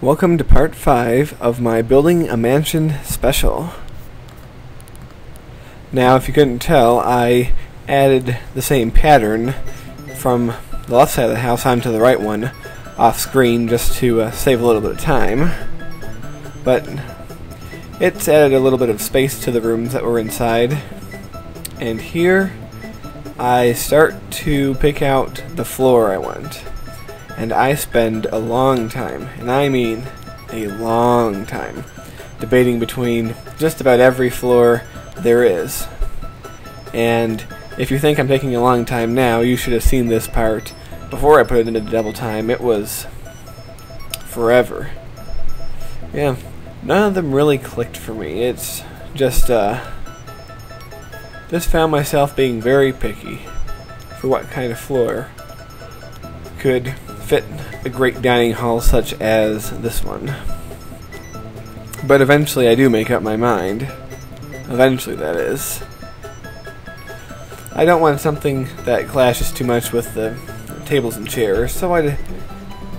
Welcome to part 5 of my Building a Mansion special. Now, if you couldn't tell, I added the same pattern from the left side of the house onto the right one off screen just to save a little bit of time. But it's added a little bit of space to the rooms that were inside. And here I start to pick out the floor I want. And I spend a long time, and I mean a long time, debating between just about every floor there is. And if you think I'm taking a long time now, you should have seen this part before I put it into double time. It was forever. Yeah, none of them really clicked for me. It's just found myself being very picky for what kind of floor could fit a great dining hall such as this one. But eventually I do make up my mind. Eventually, that is. I don't want something that clashes too much with the tables and chairs, so I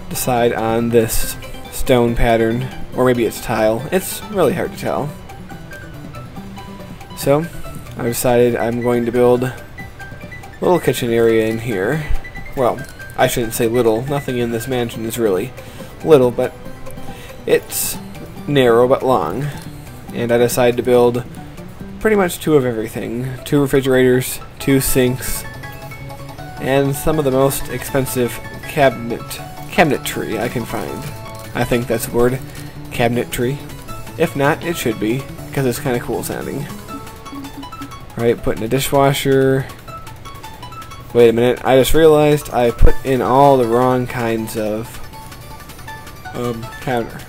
decide on this stone pattern, or maybe it's tile. It's really hard to tell. So I decided I'm going to build a little kitchen area in here. Well, I shouldn't say little. Nothing in this mansion is really little, but it's narrow but long. And I decided to build pretty much 2 of everything. 2 refrigerators, 2 sinks, and some of the most expensive cabinetry I can find. I think that's the word, cabinetry. If not, it should be, because it's kind of cool sounding. Right, putting a dishwasher. Wait a minute, I just realized I put in all the wrong kinds of counter.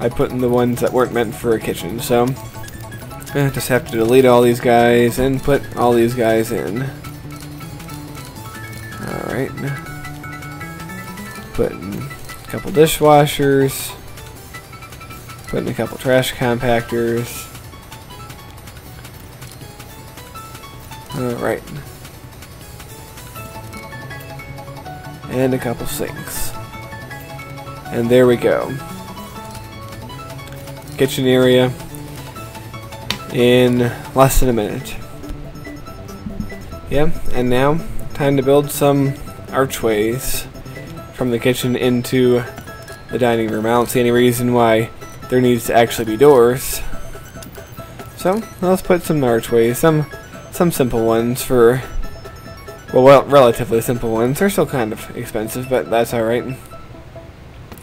I put in the ones that weren't meant for a kitchen, so I just have to delete all these guys and put all these guys in. Alright. Putting a couple dishwashers. Putting a couple trash compactors. Alright. And a couple sinks. And there we go. Kitchen area in less than a minute. Yeah, and now time to build some archways from the kitchen into the dining room. I don't see any reason why there needs to actually be doors. So let's put some archways, some simple ones for, well, relatively simple ones. They're still kind of expensive, but that's alright.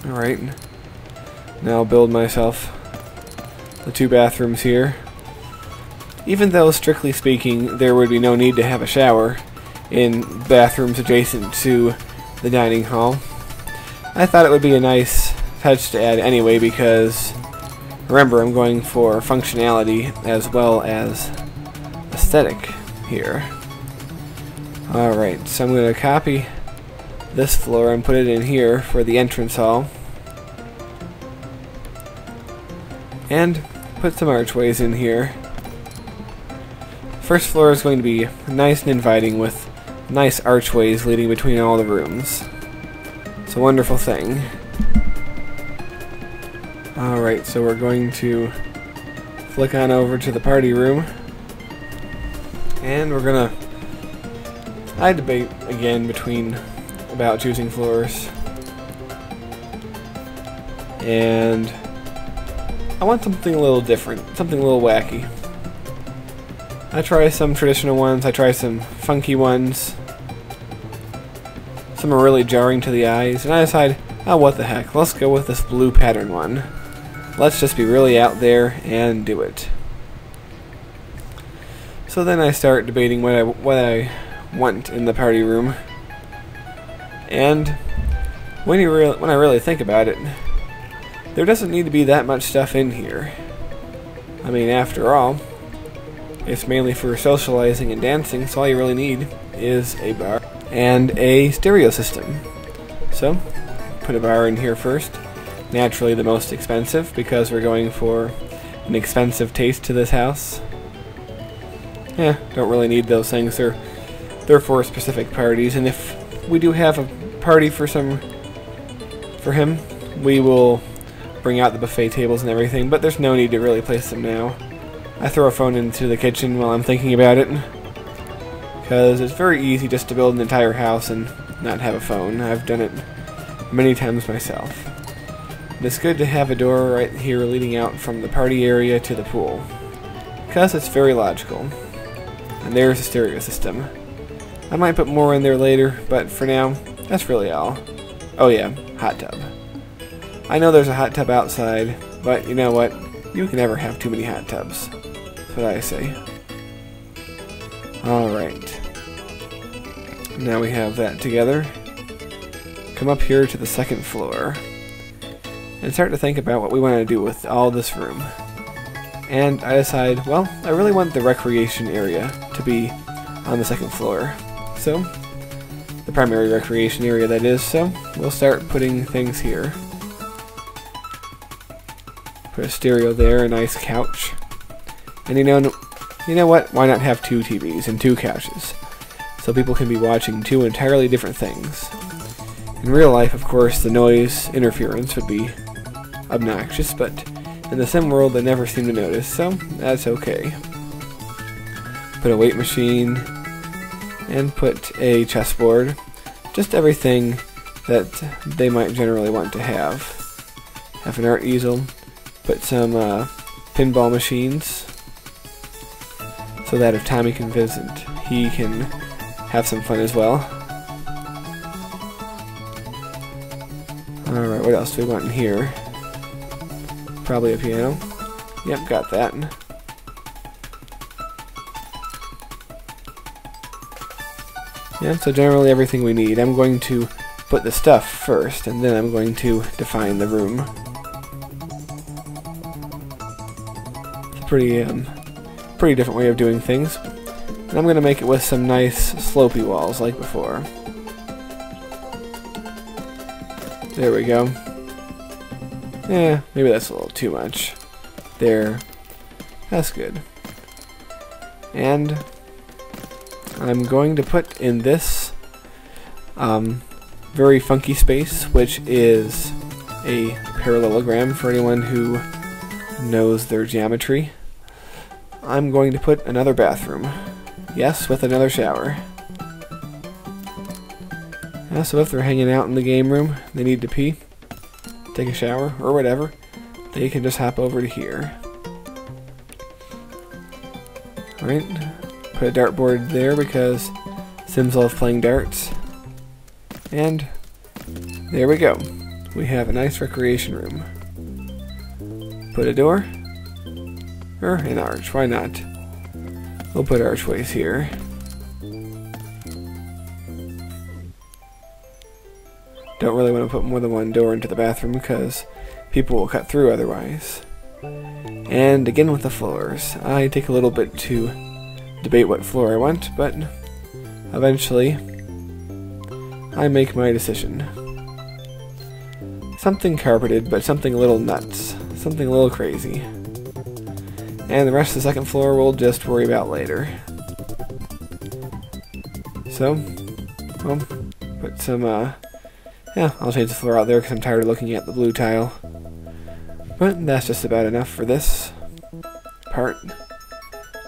Alright. Now I'll build myself the 2 bathrooms here. Even though, strictly speaking, there would be no need to have a shower in bathrooms adjacent to the dining hall, I thought it would be a nice touch to add anyway, because remember, I'm going for functionality as well as aesthetic here. Alright, so I'm going to copy this floor and put it in here for the entrance hall. And put some archways in here. First floor is going to be nice and inviting with nice archways leading between all the rooms. It's a wonderful thing. Alright, so we're going to flick on over to the party room. And we're gonna... I debate again between about choosing floors. And I want something a little different, something a little wacky. I try some traditional ones, I try some funky ones. Some are really jarring to the eyes, and I decide, oh, what the heck, let's go with this blue pattern one. Let's just be really out there and do it. So then I start debating what I want in the party room. And when I really think about it, there doesn't need to be that much stuff in here. I mean, after all, it's mainly for socializing and dancing, so all you really need is a bar and a stereo system. So, put a bar in here first. Naturally the most expensive, because we're going for an expensive taste to this house. Yeah, don't really need those things. They're for specific parties, and if we do have a party for some for him. We will bring out the buffet tables and everything, but there's no need to really place them now. I throw a phone into the kitchen while I'm thinking about it, because it's very easy just to build an entire house and not have a phone. I've done it many times myself. And it's good to have a door right here leading out from the party area to the pool, because it's very logical. And there's a stereo system. I might put more in there later, but for now, that's really all. Oh yeah, hot tub. I know there's a hot tub outside, but you know what? You can never have too many hot tubs. That's what I say. Alright. Now we have that together. Come up here to the second floor and start to think about what we want to do with all this room. And I decide, well, I really want the recreation area to be on the second floor. So, the primary recreation area that is, so we'll start putting things here. Put a stereo there, a nice couch. And you know what? Why not have 2 TVs and 2 couches? So people can be watching 2 entirely different things. In real life, of course, the noise interference would be obnoxious, but in the sim world they never seem to notice, so that's okay. Put a weight machine, and put a chessboard. Just everything that they might generally want to have. Have an art easel. Put some pinball machines, so that if Tommy can visit, he can have some fun as well. Alright, what else do we want in here? Probably a piano. Yep, got that. Yeah, so generally everything we need. I'm going to put the stuff first, and then I'm going to define the room. It's a pretty different way of doing things. And I'm going to make it with some nice slopey walls like before. There we go. Yeah, maybe that's a little too much. There. That's good. And I'm going to put in this very funky space, which is a parallelogram for anyone who knows their geometry. I'm going to put another bathroom. Yes, with another shower. So if they're hanging out in the game room, they need to pee, take a shower, or whatever, they can just hop over to here. Alright, put a dartboard there because Sims love playing darts. And there we go. We have a nice recreation room. Put a door, or an arch, why not? We'll put archways here. Don't really want to put more than one door into the bathroom because people will cut through otherwise. And again with the floors. I take a little bit to debate what floor I want, but eventually I make my decision. Something carpeted, but something a little nuts. Something a little crazy. And the rest of the second floor we'll just worry about later. So, well, put some, yeah, I'll change the floor out there because I'm tired of looking at the blue tile. But that's just about enough for this part.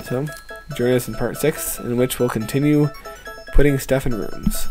So, join us in part 6, in which we'll continue putting stuff in rooms.